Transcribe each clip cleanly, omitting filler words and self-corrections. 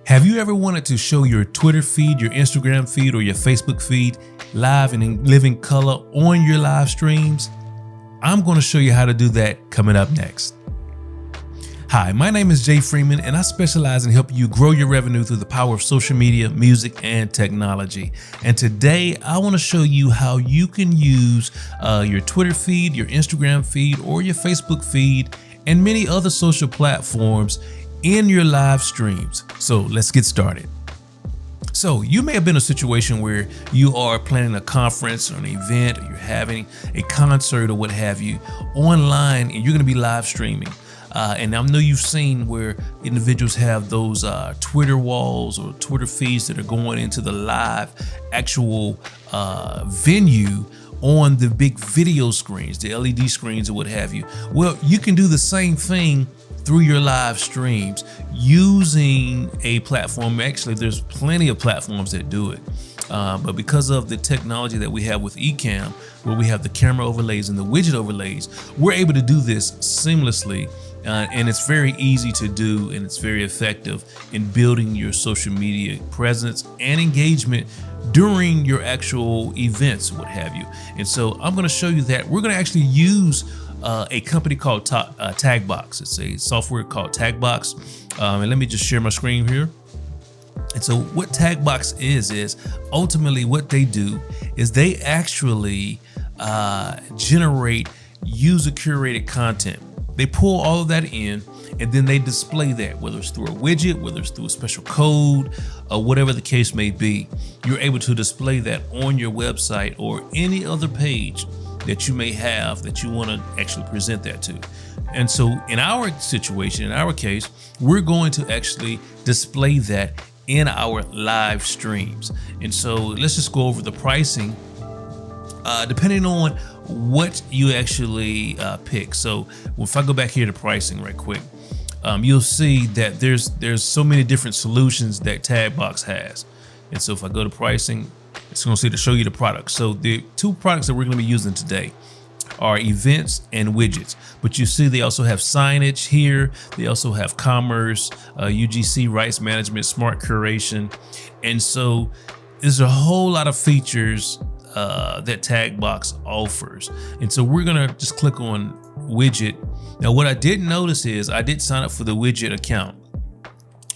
Have you ever wanted to show your Twitter feed, your Instagram feed, or your Facebook feed live and in living color on your live streams? I'm going to show you how to do that coming up next. Hi, my name is Jay Freeman, and I specialize in helping you grow your revenue through the power of social media, music, and technology. And today I want to show you how you can use your Twitter feed, your Instagram feed, or your Facebook feed, and many other social platforms in your live streams. So let's get started. So you may have been in a situation where you are planning a conference or an event, or you're having a concert or what have you online, and you're going to be live streaming. And I know you've seen where individuals have those Twitter walls or Twitter feeds that are going into the live actual venue on the big video screens, the LED screens or what have you. Well, you can do the same thing through your live streams using a platform. Actually, there's plenty of platforms that do it. But because of the technology that we have with Ecamm, where we have the camera overlays and the widget overlays, we're able to do this seamlessly. And it's very easy to do, and it's very effective in building your social media presence and engagement during your actual events, what have you. And so I'm going to show you that. We're going to actually use a company called Tagbox. It's a software called Tagbox. And let me just share my screen here. And so what Tagbox is ultimately what they do is they actually generate user curated content. They pull all of that in, and then they display that, whether it's through a widget, whether it's through a special code, or whatever the case may be. You're able to display that on your website or any other page that you may have that you want to actually present that to. And so in our situation, in our case, we're going to actually display that in our live streams. And so let's just go over the pricing depending on what you actually pick. So if I go back here to pricing right quick, you'll see that there's so many different solutions that Tagbox has. And so if I go to pricing, it's going to show you the products. So the two products that we're going to be using today are events and widgets. But you see they also have signage here. They also have commerce, UGC rights management, smart curation. And so there's a whole lot of features that Tagbox offers. And so we're gonna just click on widget. Now what I did notice is I did sign up for the widget account.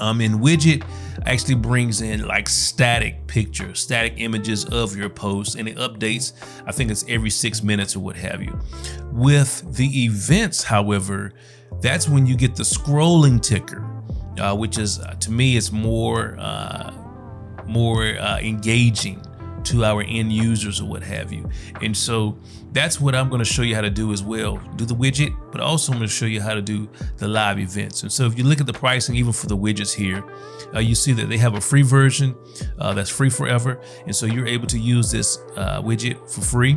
And widget actually brings in like static pictures, static images of your posts, and it updates, I think it's every 6 minutes or what have you. With the events, however, that's when you get the scrolling ticker, which is to me is more engaging to our end users or what have you. And so that's what I'm going to show you how to do as well. Do the widget, but also I'm going to show you how to do the live events. And so if you look at the pricing, even for the widgets here, you see that they have a free version that's free forever. And so you're able to use this widget for free.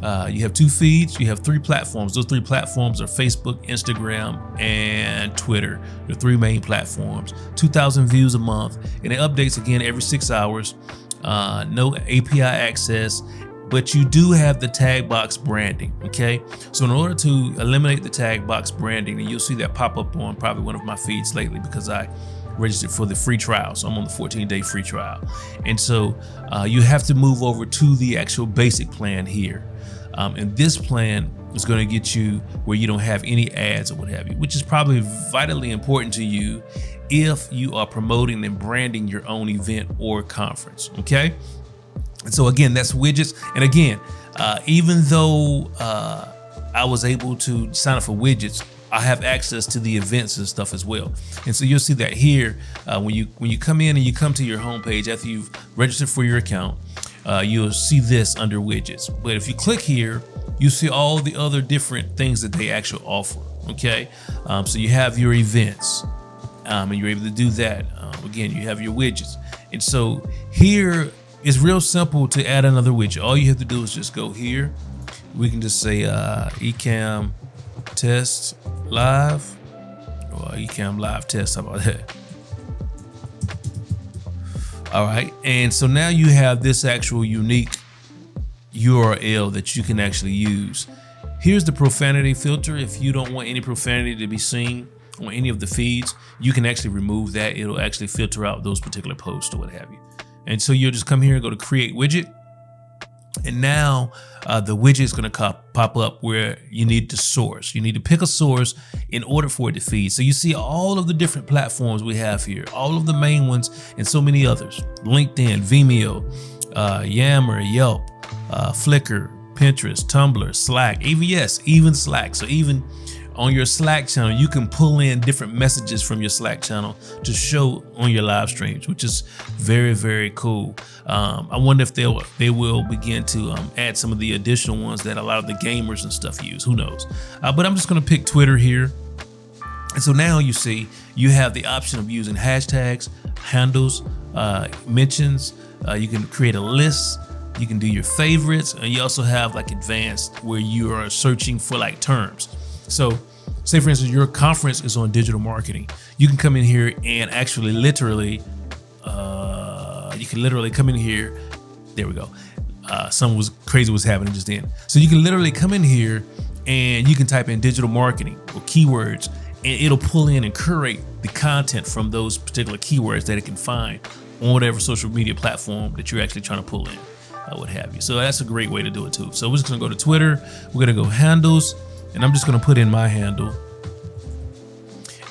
You have 2 feeds, you have 3 platforms. Those 3 platforms are Facebook, Instagram, and Twitter. The 3 main platforms, 2,000 views a month, and it updates again every 6 hours. No API access, but you do have the Tagbox branding, okay? So in order to eliminate the Tagbox branding, and you'll see that pop up on probably one of my feeds lately because I registered for the free trial. So I'm on the 14-day free trial. And so you have to move over to the actual basic plan here. And this plan is going to get you where you don't have any ads or what have you, which is probably vitally important to you if you are promoting and branding your own event or conference, okay? And so again, that's widgets. And again, even though I was able to sign up for widgets, I have access to the events and stuff as well. And so you'll see that here, when you come in and you come to your homepage after you've registered for your account, you'll see this under widgets. But if you click here, you see all the other different things that they actually offer, okay? So you have your events, and you're able to do that. Again, you have your widgets. And so here it's real simple to add another widget. All you have to do is just go here. We can just say Ecamm test live, or Ecamm live test, how about that? All right, and so now you have this actual unique URL that you can actually use. Here's the profanity filter if you don't want any profanity to be seen on any of the feeds, you can actually remove that. It'll actually filter out those particular posts or what have you. And so you'll just come here and go to create widget. And now the widget is going to pop up where you need to source. You need to pick a source in order for it to feed. So you see all of the different platforms we have here, all of the main ones and so many others. LinkedIn, Vimeo, Yammer, Yelp, Flickr, Pinterest, Tumblr, Slack, even Slack. So even on your Slack channel, you can pull in different messages from your Slack channel to show on your live streams, which is very, very cool. I wonder if they will begin to add some of the additional ones that a lot of the gamers and stuff use. Who knows? But I'm just going to pick Twitter here. And so now you see you have the option of using hashtags, handles, mentions. You can create a list. You can do your favorites, and you also have like advanced where you are searching for like terms. So say for instance, your conference is on digital marketing. You can come in here and actually literally, you can literally come in here. There we go. Something was crazy was happening just then. So you can literally come in here and you can type in digital marketing or keywords, and it'll pull in and curate the content from those particular keywords that it can find on whatever social media platform that you're actually trying to pull in, what have you. So that's a great way to do it too. So we're just gonna go to Twitter. We're gonna go handles. And I'm just going to put in my handle.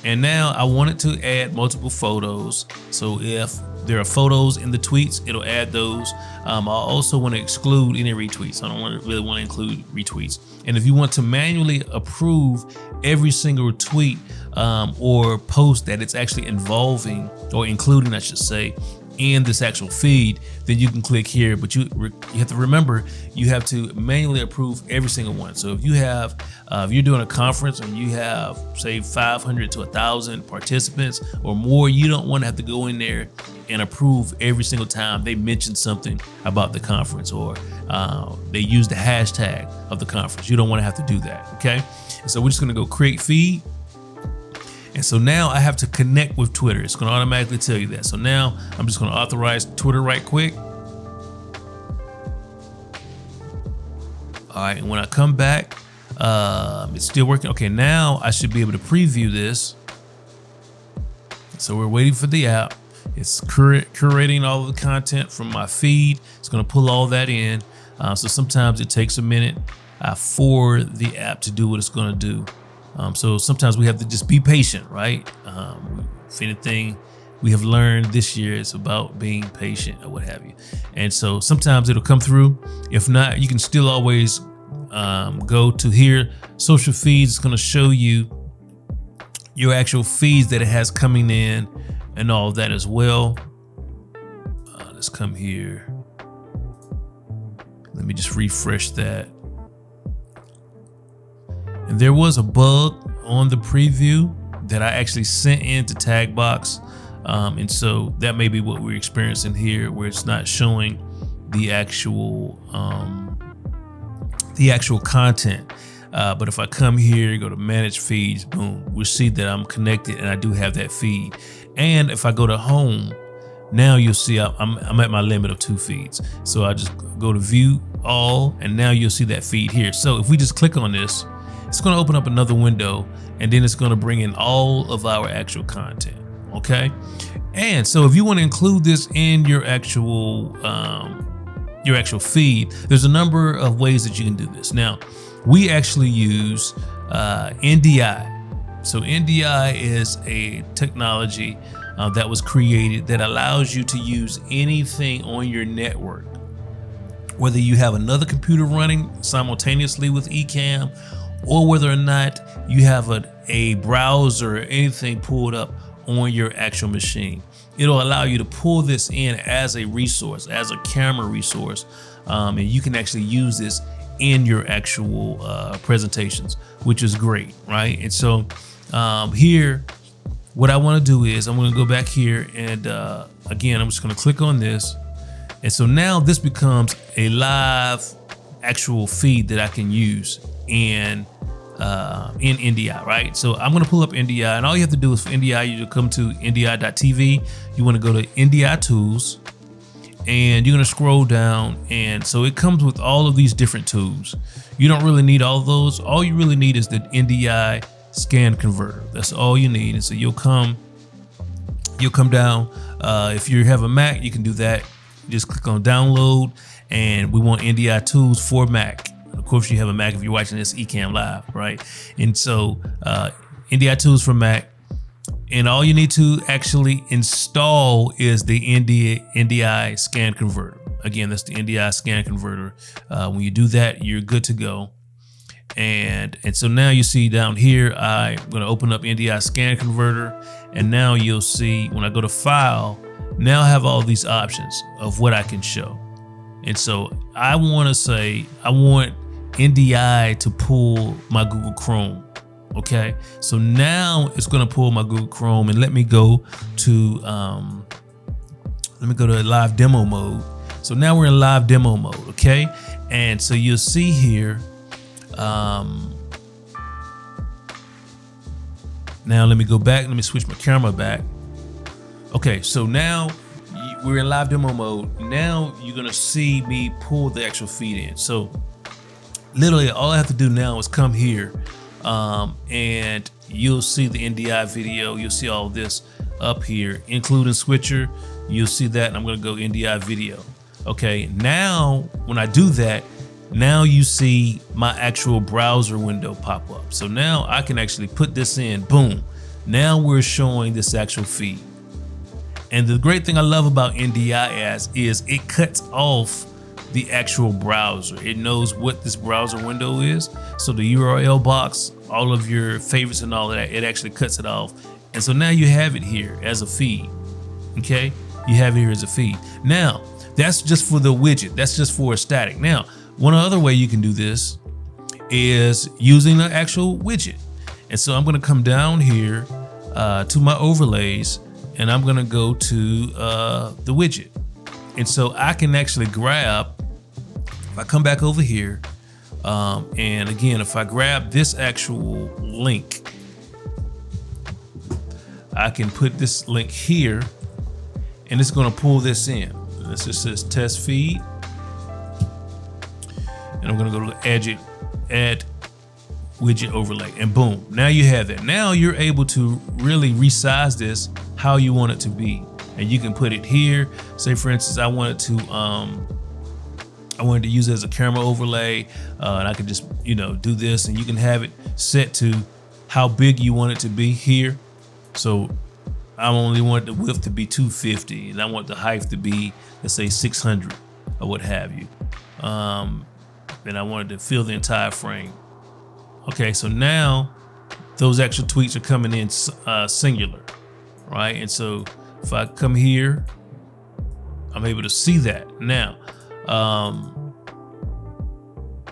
And now I wanted to add multiple photos. So if there are photos in the tweets, it'll add those. I also want to exclude any retweets. I don't really want to include retweets. And if you want to manually approve every single tweet or post that it's actually involving or including, I should say, in this actual feed, then you can click here. But you have to remember, you have to manually approve every single one. So if you have, if you're doing a conference and you have say 500 to 1,000 participants or more, you don't want to have to go in there and approve every single time they mention something about the conference or they use the hashtag of the conference. You don't want to have to do that, okay? And so we're just gonna go create feed. And so now I have to connect with Twitter. It's going to automatically tell you that. So now I'm just going to authorize Twitter right quick. All right, and when I come back, it's still working. Okay, now I should be able to preview this. So we're waiting for the app. It's curating all of the content from my feed. It's going to pull all that in. So sometimes it takes a minute for the app to do what it's going to do. So sometimes we have to just be patient, right? If anything we have learned this year, it's about being patient or what have you. And so sometimes it'll come through. If not, you can still always go to here. Social feeds is going to show you your actual feeds that it has coming in and all of that as well. Let's come here. Let me just refresh that. And there was a bug on the preview that I actually sent into Tagbox. And so that may be what we're experiencing here, where it's not showing the actual content. But if I come here, go to manage feeds, boom, we'll see that I'm connected and I do have that feed. And if I go to home, now you'll see I'm at my limit of 2 feeds. So I just go to view all, and now you'll see that feed here. So if we just click on this, it's going to open up another window, and then it's going to bring in all of our actual content. Okay. And so if you want to include this in your actual feed, there's a number of ways that you can do this. Now, we actually use NDI. So NDI is a technology that was created that allows you to use anything on your network, whether you have another computer running simultaneously with Ecamm, or whether or not you have a browser or anything pulled up on your actual machine. It'll allow you to pull this in as a resource, as a camera resource, and you can actually use this in your actual presentations, which is great, right? And so here, what I want to do is I'm going to go back here, and again, I'm just going to click on this. And so now this becomes a live actual feed that I can use in NDI, right? So I'm going to pull up NDI, and all you have to do is for NDI, you come to ndi.tv. You want to go to NDI tools, and you're going to scroll down. And so it comes with all of these different tools. You don't really need all of those. All you really need is the NDI scan converter. That's all you need. And so you'll come down. If you have a Mac, you can do that. Just click on download, and we want NDI tools for Mac. Of course, you have a Mac if you're watching this Ecamm live, right? And so NDI tools for Mac, and all you need to actually install is the NDI scan converter. Again, that's the NDI scan converter. When you do that, you're good to go. And so now you see down here, I'm going to open up NDI scan converter, and now you'll see when I go to file, now I have all these options of what I can show. And so I want to say I want NDI to pull my Google Chrome. Okay, so now it's going to pull my Google Chrome, and let me go to live demo mode. So now we're in live demo mode. Okay, and so you'll see here. Now let me go back. Let me switch my camera back. Okay, so now we're in live demo mode. Now you're gonna see me pull the actual feed in. So literally all I have to do now is come here, and you'll see the NDI video. You'll see all this up here, including switcher. You'll see that, and I'm gonna go NDI video. Okay, now when I do that, now you see my actual browser window pop up. So now I can actually put this in, boom. Now we're showing this actual feed. And the great thing I love about NDI is it cuts off the actual browser. It knows what this browser window is. So the URL box, all of your favorites and all of that, it actually cuts it off. And so now you have it here as a feed, okay? You have it here as a feed. Now, that's just for the widget. That's just for a static. Now, one other way you can do this is using the actual widget. And so I'm gonna come down here to my overlays, and I'm gonna go to the widget. And so I can actually grab, if I come back over here, and again, if I grab this actual link, I can put this link here, and it's gonna pull this in. This just says test feed. And I'm gonna go to add widget overlay, and boom, now you have that. Now you're able to really resize this how you want it to be, and you can put it here. Say for instance, I wanted to use it as a camera overlay, and I could just do this, and you can have it set to how big you want it to be here. So I only want the width to be 250, and I want the height to be, let's say, 600 or what have you. And I wanted to fill the entire frame. Okay, so now those actual tweets are coming in singular, right? And so if I come here, I'm able to see that now.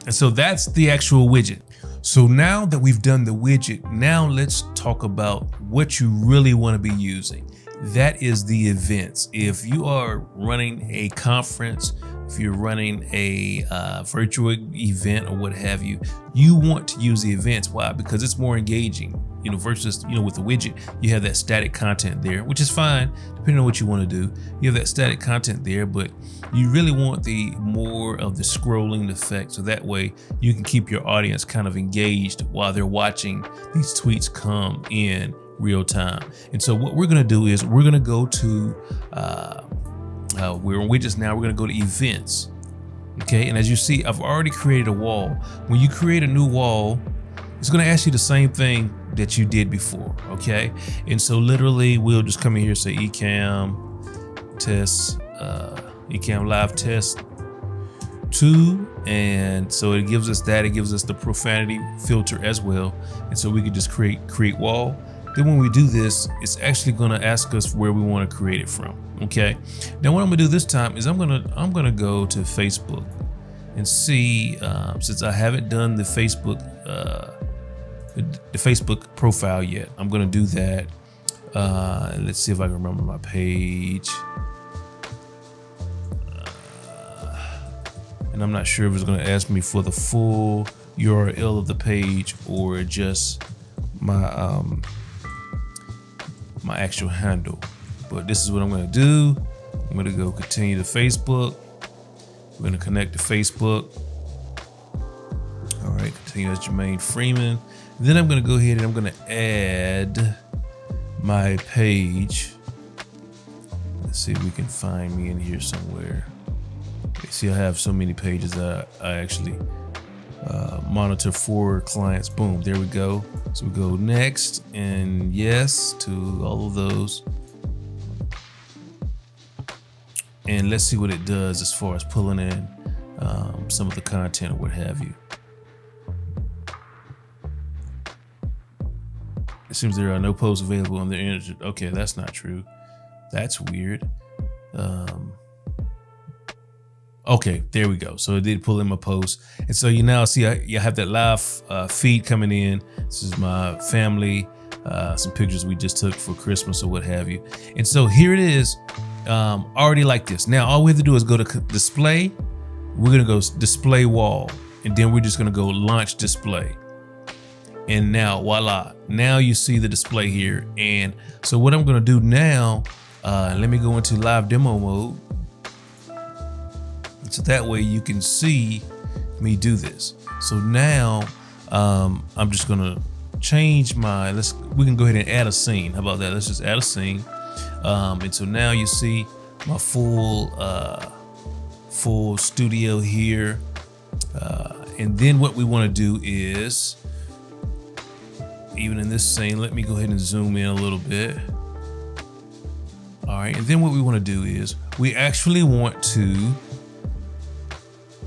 And so that's the actual widget. So now that we've done the widget, now let's talk about what you really want to be using. That is the events. If you are running a conference, if you're running a virtual event or what have you, you want to use the events. Why? Because it's more engaging, versus, with the widget, you have that static content there, which is fine, depending on what you want to do. You have that static content there, but you really want the more of the scrolling effect. So that way you can keep your audience kind of engaged while they're watching these tweets come in real time. And so what we're going to do is we're going to go to, we're on widgets now, we're going to go to events. Okay, and as you see, I've already created a wall. When you create a new wall, it's going to ask you the same thing that you did before. Okay, and so literally we'll just come in here and say Ecamm test, Ecamm live test 2, and so it gives us that. It gives us the profanity filter as well, and so we can just create wall. Then when we do this, it's actually going to ask us where we want to create it from. Okay, now what I'm gonna do this time is I'm gonna go to Facebook and see, since I haven't done the Facebook profile yet, I'm gonna do that. Let's see if I can remember my page. And I'm not sure if it's gonna ask me for the full URL of the page or just my my actual handle. But this is what I'm gonna do. I'm gonna go continue to Facebook. We're gonna connect to Facebook. All right, continue as Jermaine Freeman. Then I'm gonna go ahead and I'm gonna add my page. Let's see if we can find me in here somewhere. See, I have so many pages that I actually monitor for clients. Boom, there we go. So we go next and yes to all of those. And let's see what it does as far as pulling in some of the content or what have you. It seems there are no posts available on the internet. Okay, that's not true. That's weird. Okay, there we go. So it did pull in my post. And so you now see you have that live feed coming in. This is my family, some pictures we just took for Christmas or what have you. And so here it is, already like this. Now all we have to do is go to display. We're gonna go display wall, and then we're just gonna go launch display. And now voila, now you see the display here. And so what I'm gonna do now, let me go into live demo mode. So that way you can see me do this. So now I'm just gonna change my, we can go ahead and add a scene. How about that? Let's just add a scene. And so now you see my full studio here. And then what we wanna do is, even in this scene, let me go ahead and zoom in a little bit. All right, and then what we wanna do is, we actually want to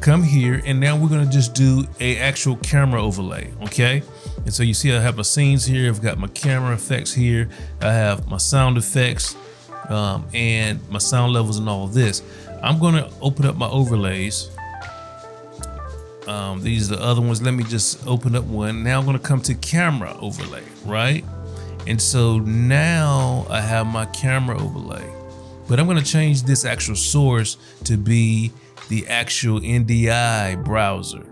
come here, and now we're gonna just do a actual camera overlay, okay? And so you see I have my scenes here, I've got my camera effects here, I have my sound effects, and my sound levels and all of this. I'm gonna open up my overlays. These are the other ones. Let me just open up one. Now I'm gonna come to camera overlay, right? And so now I have my camera overlay, but I'm gonna change this actual source to be the actual NDI browser.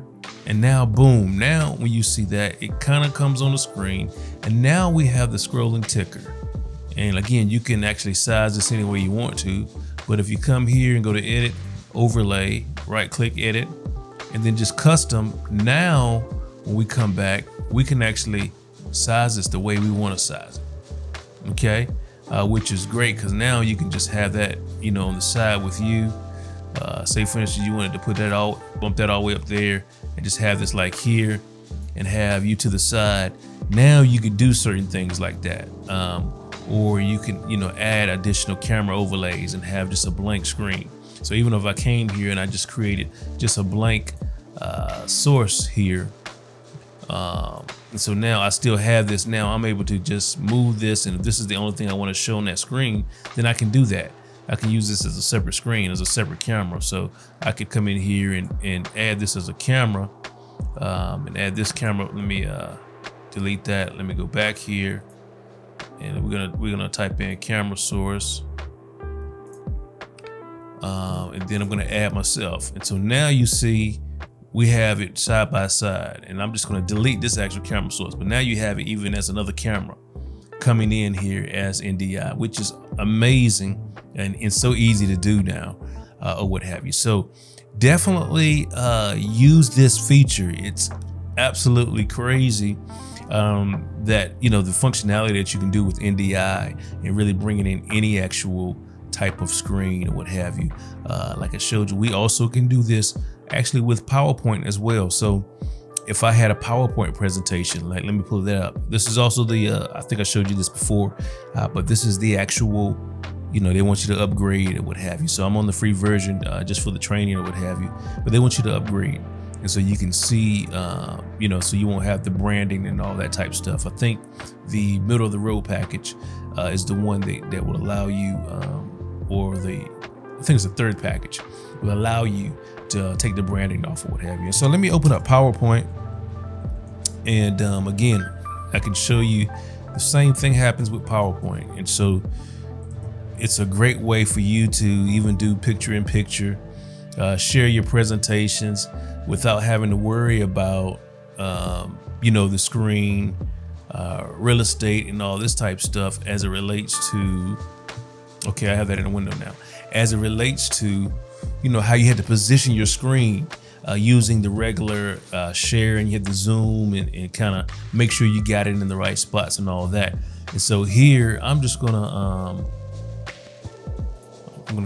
And now, boom, now when you see that, it kind of comes on the screen, and now we have the scrolling ticker. And again, you can actually size this any way you want to, but if you come here and go to edit, overlay, right click edit, and then just custom, now when we come back, we can actually size this the way we want to size it, okay? Which is great, because now you can just have that, you know, on the side with you. Say for instance, you wanted to put that all, bump that all the way up there, and just have this like here, and have you to the side. Now you can do certain things like that, or you can, you know, add additional camera overlays and have just a blank screen. So even if I came here and I just created just a blank source here, and so now I still have this. Now I'm able to just move this, and if this is the only thing I want to show on that screen, then I can do that. I can use this as a separate screen, as a separate camera. So I could come in here and add this as a camera, and add this camera. Let me delete that. Let me go back here, and we're gonna type in camera source, and then I'm gonna add myself. And so now you see we have it side by side, and I'm just gonna delete this actual camera source. But now you have it even as another camera coming in here as NDI, which is amazing. And it's so easy to do now, or what have you. So definitely use this feature. It's absolutely crazy that, you know, the functionality that you can do with NDI and really bringing in any actual type of screen or what have you. Like I showed you, we also can do this actually with PowerPoint as well. So if I had a PowerPoint presentation, like, let me pull that up. This is also the, I think I showed you this before, but this is the actual, you know, they want you to upgrade or what have you. So I'm on the free version just for the training or what have you, but they want you to upgrade. And so you can see, you know, so you won't have the branding and all that type of stuff. I think the middle of the road package is the one that will allow you, I think it's the third package, will allow you to take the branding off or what have you. So let me open up PowerPoint. And again, I can show you the same thing happens with PowerPoint. And so it's a great way for you to even do picture-in-picture, share your presentations without having to worry about, you know, the screen, real estate and all this type stuff as it relates to, okay, I have that in the window now, as it relates to, you know, how you had to position your screen using the regular share, and you hit the zoom and kind of make sure you got it in the right spots and all that. And so here I'm just gonna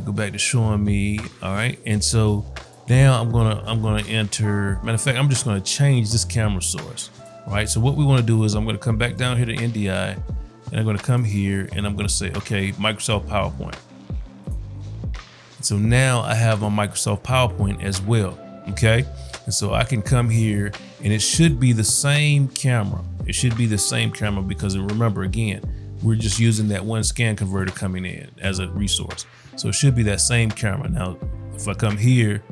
go back to showing me. All right, and so now I'm gonna enter. Matter of fact, I'm just gonna change this camera source. All right, so what we want to do is I'm gonna come back down here to NDI, and I'm gonna come here and I'm gonna say, okay, Microsoft PowerPoint. So now I have my Microsoft PowerPoint as well. Okay, and so I can come here and it should be the same camera. It should be the same camera because remember, again, we're just using that one scan converter coming in as a resource. So it should be that same camera. Now, if I come here,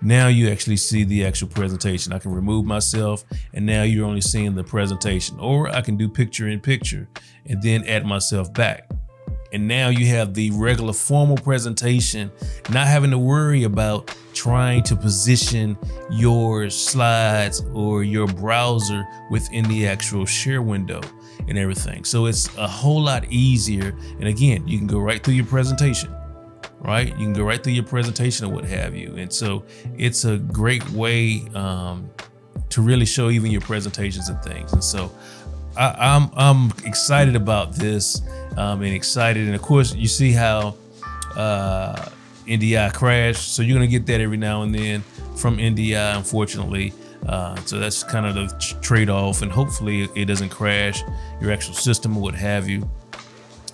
now you actually see the actual presentation. I can remove myself and now you're only seeing the presentation, or I can do picture in picture and then add myself back. And now you have the regular formal presentation, not having to worry about trying to position your slides or your browser within the actual share window and everything. So it's a whole lot easier. And again, you can go right through your presentation, right? You can go right through your presentation or what have you. And so it's a great way to really show even your presentations and things. And so I'm excited about this and excited. And of course, you see how NDI crashed. So you're going to get that every now and then from NDI, unfortunately. So that's kind of the trade-off, and hopefully it doesn't crash your actual system or what have you.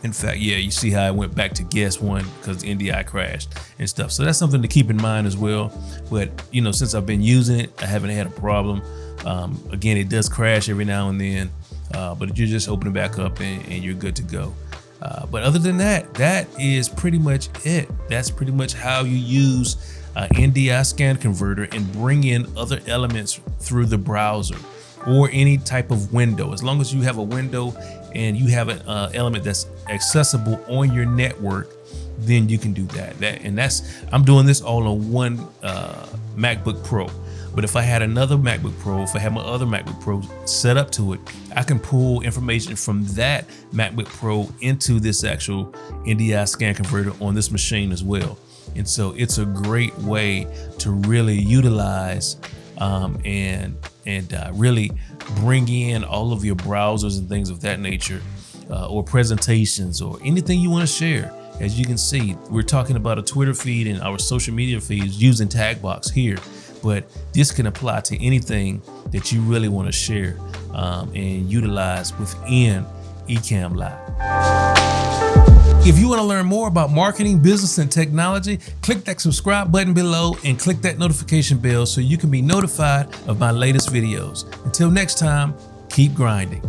In fact, yeah, you see how I went back to guest one because NDI crashed and stuff. So that's something to keep in mind as well. But you know, since I've been using it, I haven't had a problem. Again, it does crash every now and then, but you're just opening back up and you're good to go. But other than that, that is pretty much it. That's pretty much how you use NDI scan converter and bring in other elements through the browser or any type of window. As long as you have a window and you have an element that's accessible on your network, then you can do that. I'm doing this all on one MacBook Pro. But if I had another MacBook Pro, if I had my other MacBook Pro set up to it, I can pull information from that MacBook Pro into this actual NDI scan converter on this machine as well. And so it's a great way to really utilize and really bring in all of your browsers and things of that nature, or presentations or anything you want to share. As you can see, we're talking about a Twitter feed and our social media feeds using Tagbox here. But this can apply to anything that you really want to share and utilize within Ecamm Live. If you want to learn more about marketing, business, and technology, click that subscribe button below and click that notification bell so you can be notified of my latest videos. Until next time, keep grinding.